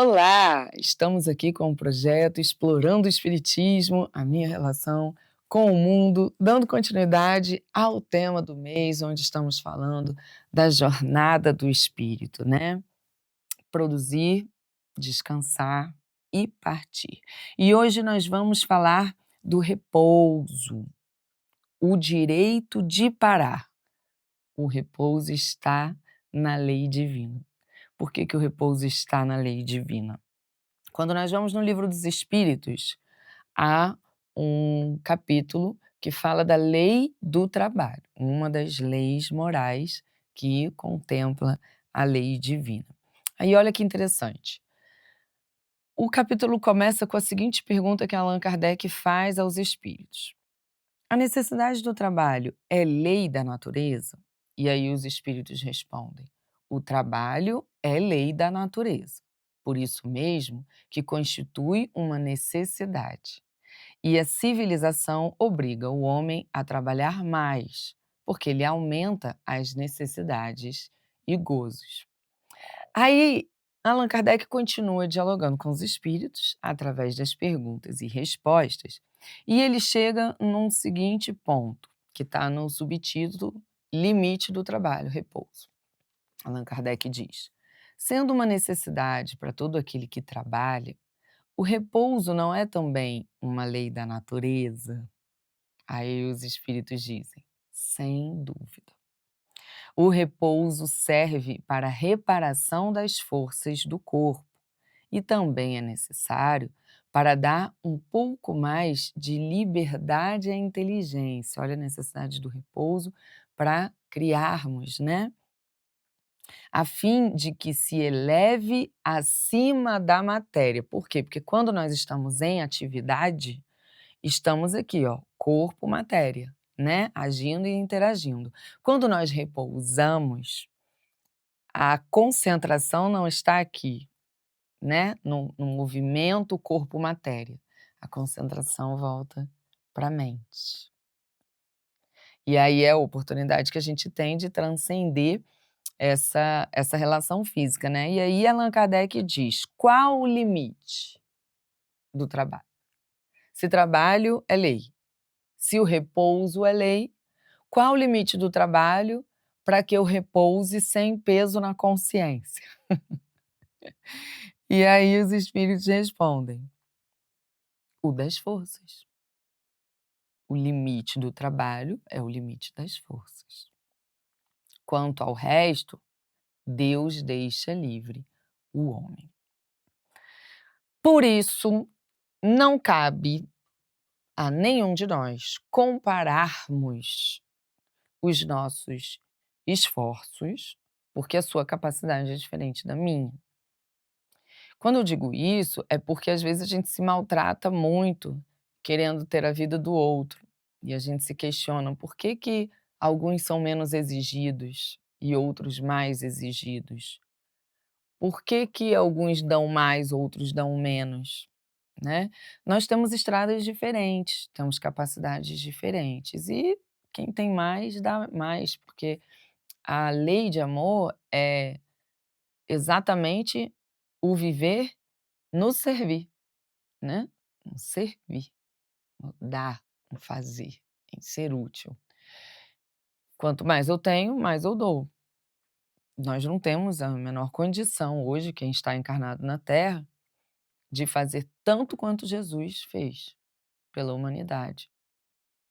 Olá! Estamos aqui com o projeto Explorando o Espiritismo, a minha relação com o mundo, dando continuidade ao tema do mês, onde estamos falando da jornada do espírito, né? Produzir, descansar e partir. E hoje nós vamos falar do repouso, o direito de parar. O repouso está na lei divina. Por que que o repouso está na lei divina? Quando nós vamos no Livro dos Espíritos, há um capítulo que fala da lei do trabalho, uma das leis morais que contempla a lei divina. Aí olha que interessante. O capítulo começa com a seguinte pergunta que Allan Kardec faz aos espíritos: a necessidade do trabalho é lei da natureza? E aí os espíritos respondem: o trabalho é lei da natureza, por isso mesmo que constitui uma necessidade. E a civilização obriga o homem a trabalhar mais, porque ele aumenta as necessidades e gozos. Aí, Allan Kardec continua dialogando com os espíritos através das perguntas e respostas, e ele chega num seguinte ponto, que está no subtítulo Limite do Trabalho, Repouso. Allan Kardec diz: sendo uma necessidade para todo aquele que trabalha, o repouso não é também uma lei da natureza? Aí os espíritos dizem: sem dúvida. O repouso serve para a reparação das forças do corpo e também é necessário para dar um pouco mais de liberdade à inteligência. Olha a necessidade do repouso para criarmos, né? A fim de que se eleve acima da matéria. Por quê? Porque quando nós estamos em atividade, estamos aqui, ó, corpo, matéria, né? Agindo e interagindo. Quando nós repousamos, a concentração não está aqui, né, no movimento corpo-matéria. A concentração volta para a mente. E aí é a oportunidade que a gente tem de transcender essa relação física, né. E aí Allan Kardec diz: qual o limite do trabalho? Se trabalho é lei, se o repouso é lei, qual o limite do trabalho para que eu repouse sem peso na consciência? E aí os espíritos respondem: o das forças. O limite do trabalho é o limite das forças. Quanto ao resto, Deus deixa livre o homem. Por isso, não cabe a nenhum de nós compararmos os nossos esforços, porque a sua capacidade é diferente da minha. Quando eu digo isso, é porque às vezes a gente se maltrata muito querendo ter a vida do outro. E a gente se questiona por que que alguns são menos exigidos e outros mais exigidos? Por que que alguns dão mais, outros dão menos, né? Nós temos estradas diferentes, temos capacidades diferentes e quem tem mais dá mais, porque a lei de amor é exatamente o viver no servir, né, no servir, no dar, no fazer, em ser útil. Quanto mais eu tenho, mais eu dou. Nós não temos a menor condição hoje, quem está encarnado na Terra, de fazer tanto quanto Jesus fez pela humanidade,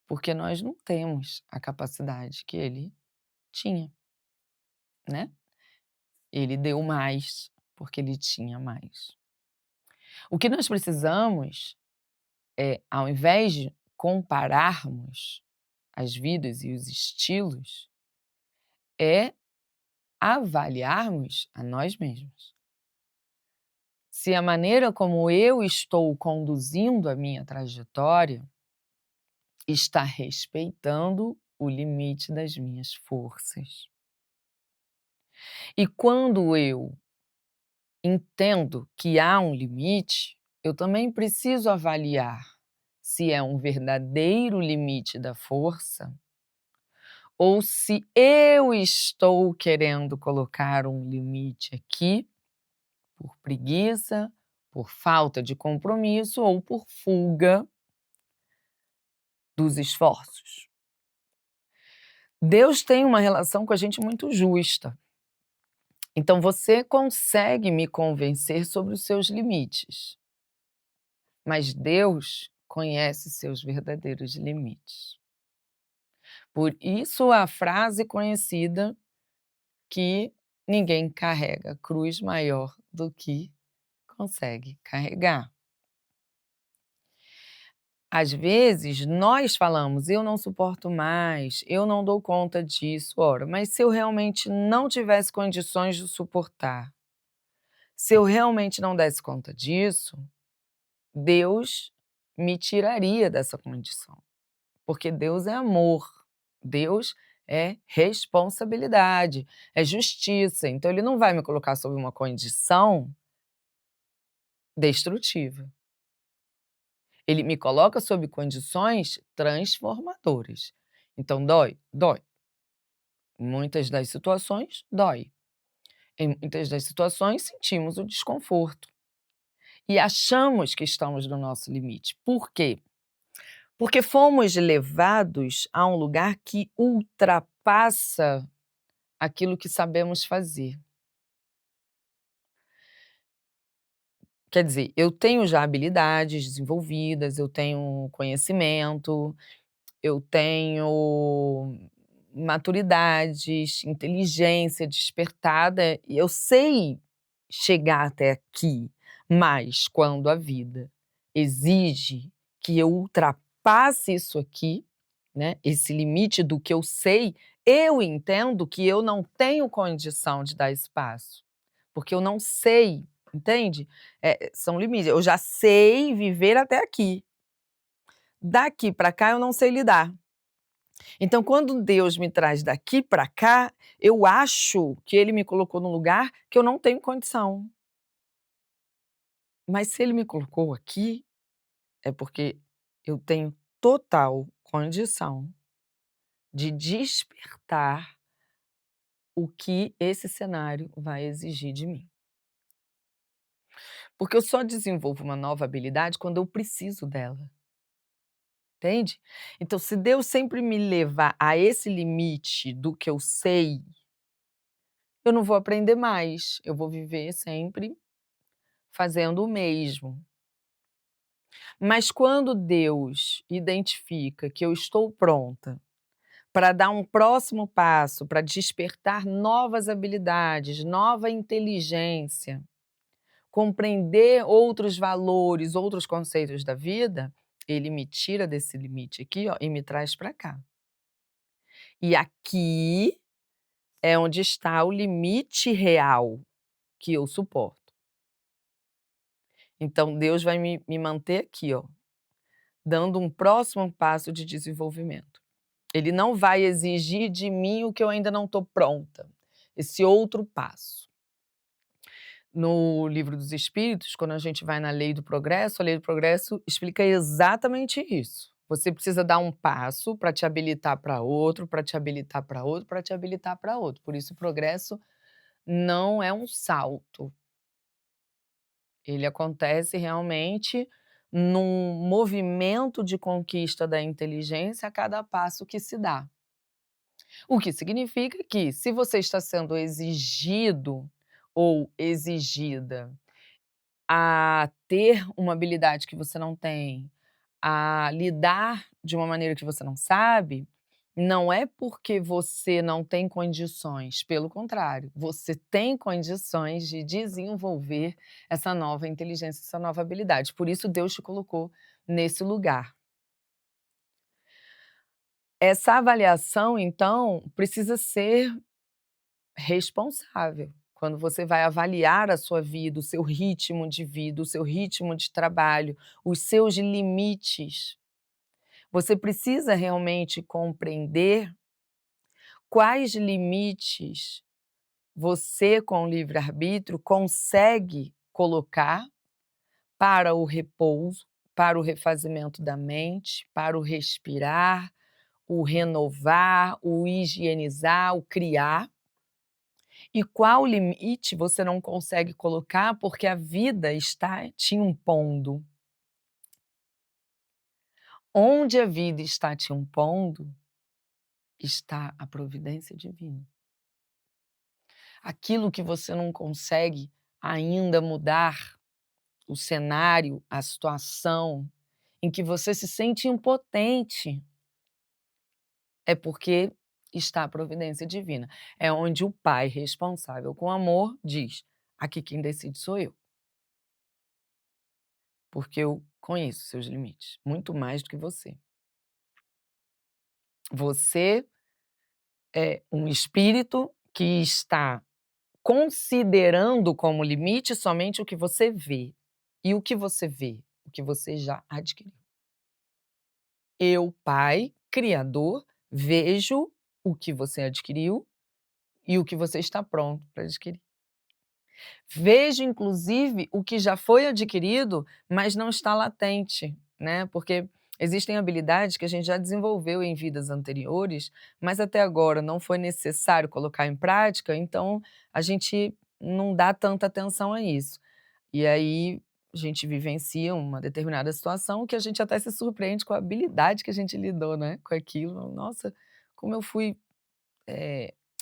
porque nós não temos a capacidade que ele tinha, né. Ele deu mais, porque ele tinha mais. O que nós precisamos é, ao invés de compararmos as vidas e os estilos, é avaliarmos a nós mesmos. Se a maneira como eu estou conduzindo a minha trajetória está respeitando o limite das minhas forças. E quando eu entendo que há um limite, eu também preciso avaliar se é um verdadeiro limite da força ou se eu estou querendo colocar um limite aqui, por preguiça, por falta de compromisso ou por fuga dos esforços. Deus tem uma relação com a gente muito justa. Então você consegue me convencer sobre os seus limites, mas Deus conhece seus verdadeiros limites. Por isso a frase conhecida que ninguém carrega cruz maior do que consegue carregar. Às vezes nós falamos: "Eu não suporto mais, eu não dou conta disso". Ora, mas se eu realmente não tivesse condições de suportar, se eu realmente não desse conta disso, Deus me tiraria dessa condição, porque Deus é amor, Deus é responsabilidade, é justiça, então ele não vai me colocar sob uma condição destrutiva. Ele me coloca sob condições transformadoras. Então dói? Dói. Em muitas das situações, dói. Em muitas das situações, sentimos o desconforto e achamos que estamos no nosso limite. Por quê? Porque fomos levados a um lugar que ultrapassa aquilo que sabemos fazer. Quer dizer, eu tenho já habilidades desenvolvidas, eu tenho conhecimento, eu tenho maturidades, inteligência despertada, e eu sei chegar até aqui, mas quando a vida exige que eu ultrapasse isso aqui, né, esse limite do que eu sei, eu entendo que eu não tenho condição de dar espaço, porque eu não sei, entende? São limites, eu já sei viver até aqui, daqui para cá eu não sei lidar. Então quando Deus me traz daqui para cá, eu acho que Ele me colocou num lugar que eu não tenho condição. Mas se Ele me colocou aqui, é porque eu tenho total condição de despertar o que esse cenário vai exigir de mim. Porque eu só desenvolvo uma nova habilidade quando eu preciso dela, entende? Então se Deus sempre me levar a esse limite do que eu sei, eu não vou aprender mais, eu vou viver sempre fazendo o mesmo. Mas quando Deus identifica que eu estou pronta para dar um próximo passo, para despertar novas habilidades, nova inteligência, compreender outros valores, outros conceitos da vida, ele me tira desse limite aqui, ó, e me traz para cá. E aqui é onde está o limite real que eu suporto. Então Deus vai me manter aqui, ó, dando um próximo passo de desenvolvimento. Ele não vai exigir de mim o que eu ainda não estou pronta, esse outro passo. No Livro dos Espíritos, quando a gente vai na Lei do Progresso, a Lei do Progresso explica exatamente isso. Você precisa dar um passo para te habilitar para outro, para te habilitar para outro, para te habilitar para outro. Por isso o progresso não é um salto. Ele acontece realmente num movimento de conquista da inteligência a cada passo que se dá. O que significa que, se você está sendo exigido ou exigida a ter uma habilidade que você não tem, a lidar de uma maneira que você não sabe, não é porque você não tem condições, pelo contrário, você tem condições de desenvolver essa nova inteligência, essa nova habilidade. Por isso Deus te colocou nesse lugar. Essa avaliação, então, precisa ser responsável. Quando você vai avaliar a sua vida, o seu ritmo de vida, o seu ritmo de trabalho, os seus limites, você precisa realmente compreender quais limites você, com o livre-arbítrio, consegue colocar para o repouso, para o refazimento da mente, para o respirar, o renovar, o higienizar, o criar. E qual limite você não consegue colocar, porque a vida está te impondo. Onde a vida está te impondo, está a providência divina. Aquilo que você não consegue ainda mudar, o cenário, a situação, em que você se sente impotente, é porque está a providência divina. É onde o pai responsável com amor diz: "Aqui quem decide sou eu, porque eu conheço seus limites, muito mais do que você. Você é um espírito que está considerando como limite somente o que você vê. E o que você vê? O que você já adquiriu. Eu, pai, criador, vejo o que você adquiriu e o que você está pronto para adquirir. Vejo, inclusive, o que já foi adquirido, mas não está latente, né, porque existem habilidades que a gente já desenvolveu em vidas anteriores, mas até agora não foi necessário colocar em prática, então a gente não dá tanta atenção a isso. E aí a gente vivencia uma determinada situação que a gente até se surpreende com a habilidade que a gente lidou, né, com aquilo. Nossa, como eu fui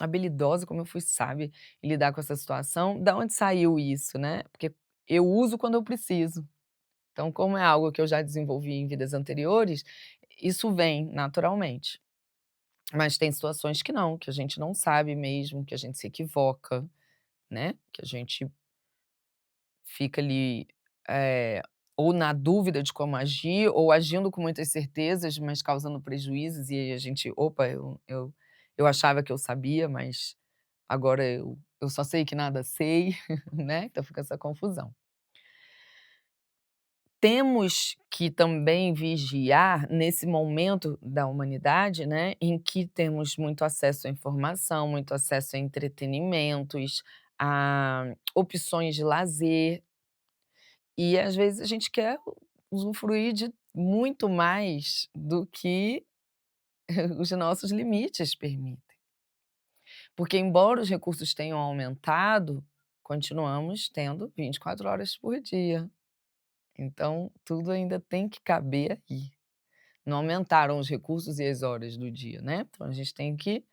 habilidosa, como eu fui sábia em lidar com essa situação. Da onde saiu isso, né, porque eu uso quando eu preciso. Então, como é algo que eu já desenvolvi em vidas anteriores, isso vem naturalmente. Mas tem situações que não, que a gente não sabe mesmo, que a gente se equivoca, né, que a gente fica ali, eh, ou na dúvida de como agir, ou agindo com muitas certezas, mas causando prejuízos, e aí a gente: "Opa, eu achava que eu sabia, mas agora eu só sei que nada sei", né, então fica essa confusão. Temos que também vigiar nesse momento da humanidade, né, em que temos muito acesso à informação, muito acesso a entretenimentos, a opções de lazer, e às vezes a gente quer usufruir de muito mais do que os nossos limites permitem. Porque embora os recursos tenham aumentado, continuamos tendo 24 horas por dia. Então, tudo ainda tem que caber aí. Não aumentaram os recursos e as horas do dia, né. Então a gente tem que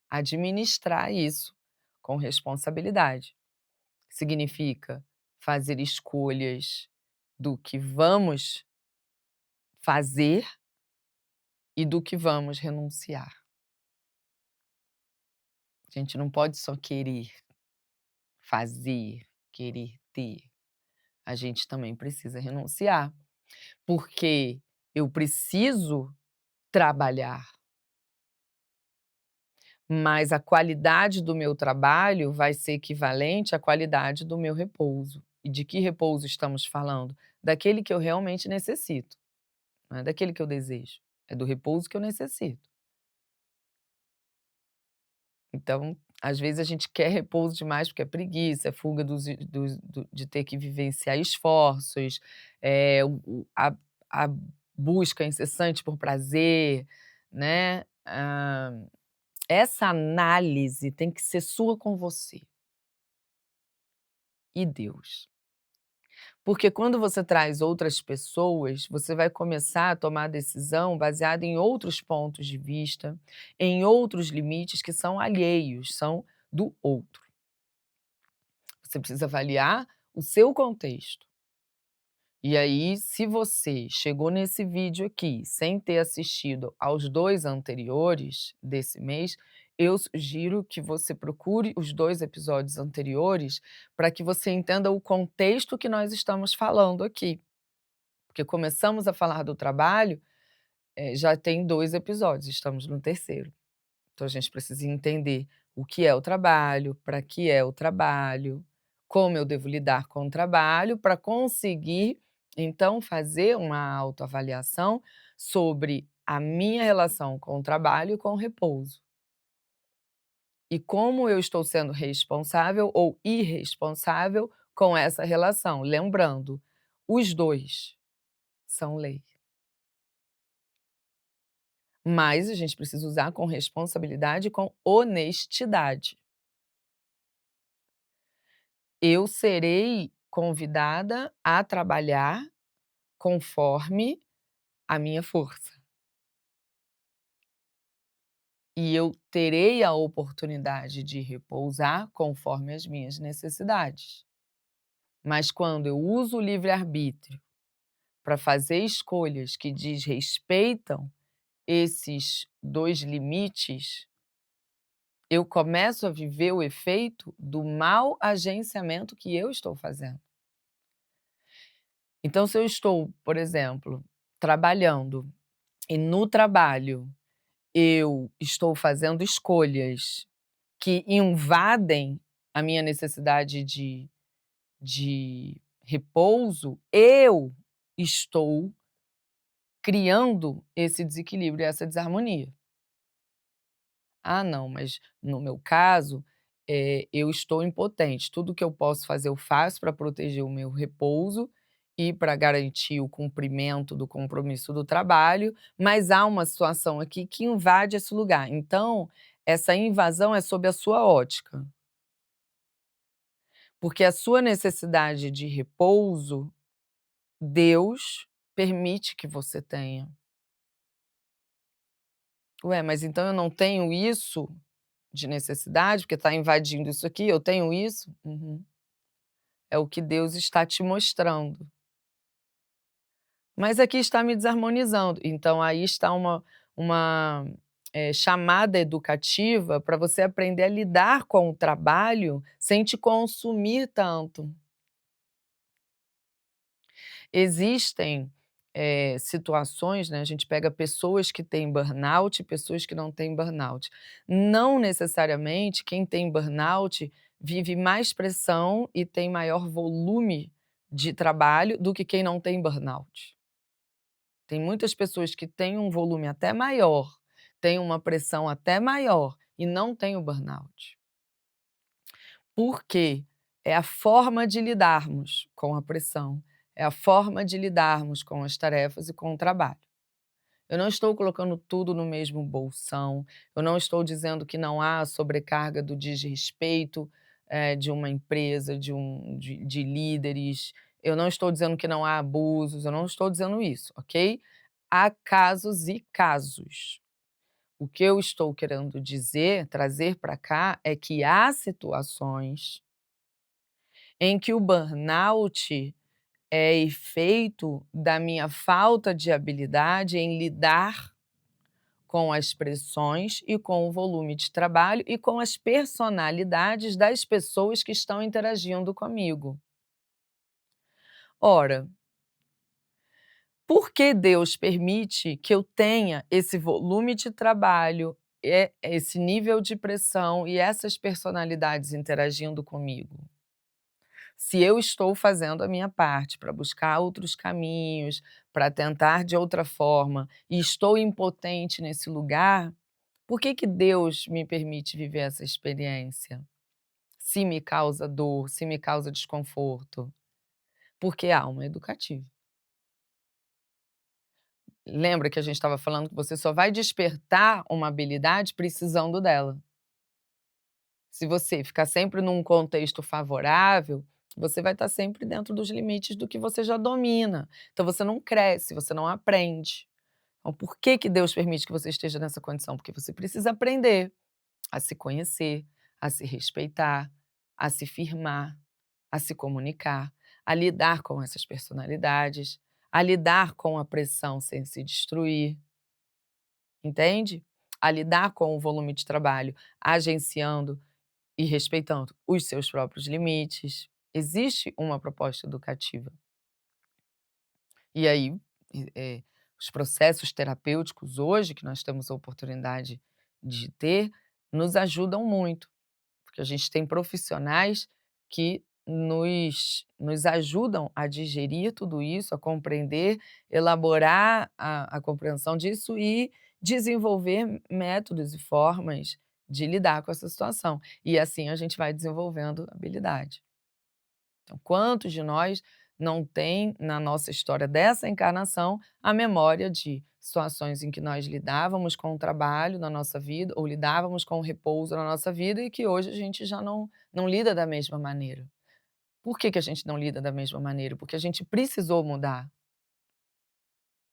administrar isso com responsabilidade. Significa fazer escolhas do que vamos fazer e do que vamos renunciar. A gente não pode só querer fazer, querer ter. A gente também precisa renunciar, porque eu preciso trabalhar, mas a qualidade do meu trabalho vai ser equivalente à qualidade do meu repouso. E de que repouso estamos falando? Daquele que eu realmente necessito, não é daquele que eu desejo, é do repouso que eu necessito. Então, às vezes a gente quer repouso demais porque é preguiça, é fuga de ter que vivenciar esforços, a busca incessante por prazer, né. Essa análise tem que ser sua com você e Deus. Porque quando você traz outras pessoas, você vai começar a tomar decisão baseada em outros pontos de vista, em outros limites que são alheios, são do outro. Você precisa avaliar o seu contexto. E aí, se você chegou nesse vídeo aqui sem ter assistido aos 2 anteriores desse mês, eu sugiro que você procure os 2 episódios anteriores, para que você entenda o contexto que nós estamos falando aqui. Porque começamos a falar do trabalho, já tem 2 episódios, estamos no terceiro. Então a gente precisa entender o que é o trabalho, para que é o trabalho, como eu devo lidar com o trabalho, para conseguir, então, fazer uma autoavaliação sobre a minha relação com o trabalho e com o repouso. E como eu estou sendo responsável ou irresponsável com essa relação. Lembrando, os 2 são lei. Mas a gente precisa usar com responsabilidade e com honestidade. eu serei convidada a trabalhar conforme a minha força. E eu terei a oportunidade de repousar conforme as minhas necessidades. Mas quando eu uso o livre-arbítrio para fazer escolhas que desrespeitam esses 2 limites, eu começo a viver o efeito do mau agenciamento que eu estou fazendo. Então, se eu estou, por exemplo, trabalhando e no trabalho eu estou fazendo escolhas que invadem a minha necessidade de repouso, eu estou criando esse desequilíbrio, essa desarmonia. "Ah, não, mas no meu caso, eu estou impotente. Tudo que eu posso fazer, eu faço para proteger o meu repouso e para garantir o cumprimento do compromisso do trabalho, mas há uma situação aqui que invade esse lugar. Então, essa invasão é sob a sua ótica, porque a sua necessidade de repouso, Deus permite que você tenha". "Ué, mas então eu não tenho isso de necessidade, porque está invadindo isso aqui, eu tenho isso?" Uhum. É o que Deus está te mostrando. Mas aqui está me desarmonizando, então aí está uma, chamada educativa para você aprender a lidar com o trabalho sem te consumir tanto. Existem, situações, né, a gente pega pessoas que têm burnout e pessoas que não têm burnout. Não necessariamente quem tem burnout vive mais pressão e tem maior volume de trabalho do que quem não tem burnout. Tem muitas pessoas que têm um volume até maior, têm uma pressão até maior e não têm o burnout. Por quê? É a forma de lidarmos com a pressão, é a forma de lidarmos com as tarefas e com o trabalho. Eu não estou colocando tudo no mesmo bolsão, eu não estou dizendo que não há sobrecarga do desrespeito, de uma empresa, de líderes, eu não estou dizendo que não há abusos, eu não estou dizendo isso, ok? Há casos e casos. O que eu estou querendo dizer, trazer para cá, é que há situações em que o burnout é efeito da minha falta de habilidade em lidar com as pressões e com o volume de trabalho e com as personalidades das pessoas que estão interagindo comigo. Ora, por que Deus permite que eu tenha esse volume de trabalho, esse nível de pressão e essas personalidades interagindo comigo? Se eu estou fazendo a minha parte para buscar outros caminhos, para tentar de outra forma, e estou impotente nesse lugar, por que que Deus me permite viver essa experiência? Se me causa dor, se me causa desconforto? Porque há uma educativa. Lembra que a gente estava falando que você só vai despertar uma habilidade precisando dela. Se você ficar sempre num contexto favorável, você vai estar sempre dentro dos limites do que você já domina. Então você não cresce, você não aprende. Então por que que Deus permite que você esteja nessa condição? Porque você precisa aprender a se conhecer, a se respeitar, a se firmar, a se comunicar, a lidar com essas personalidades, a lidar com a pressão sem se destruir, entende? A lidar com o volume de trabalho, agenciando e respeitando os seus próprios limites. Existe uma proposta educativa. E aí, os processos terapêuticos hoje, que nós temos a oportunidade de ter, nos ajudam muito, porque a gente tem profissionais que nos ajudam a digerir tudo isso, a compreender, elaborar a compreensão disso e desenvolver métodos e formas de lidar com essa situação. E assim a gente vai desenvolvendo habilidade. Então, quantos de nós não tem na nossa história dessa encarnação a memória de situações em que nós lidávamos com o trabalho na nossa vida ou lidávamos com o repouso na nossa vida e que hoje a gente já não lida da mesma maneira. Por que que a gente não lida da mesma maneira? Porque a gente precisou mudar.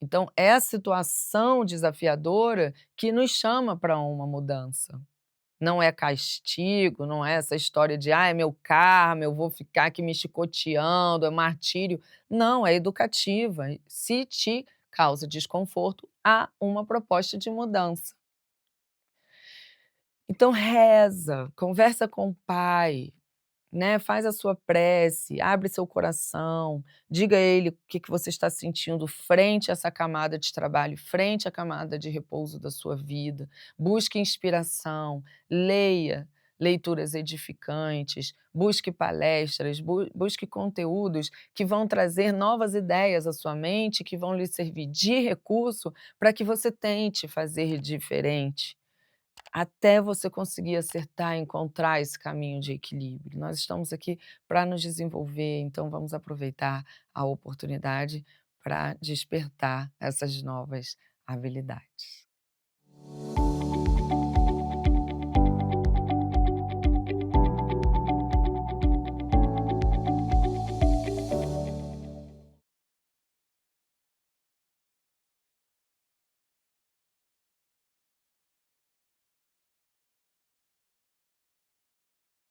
Então é a situação desafiadora que nos chama para uma mudança. Não é castigo, não é essa história de: "Ah, é meu karma, eu vou ficar aqui me chicoteando, é martírio". Não, é educativa. Se te causa desconforto, há uma proposta de mudança. Então reza, conversa com o pai, né, faz a sua prece, abre seu coração, diga a ele o que que você está sentindo frente a essa camada de trabalho, frente à camada de repouso da sua vida. Busque inspiração, leia leituras edificantes, busque palestras, busque conteúdos que vão trazer novas ideias à sua mente, que vão lhe servir de recurso para que você tente fazer diferente. Até você conseguir acertar, encontrar esse caminho de equilíbrio. Nós estamos aqui para nos desenvolver, então vamos aproveitar a oportunidade para despertar essas novas habilidades.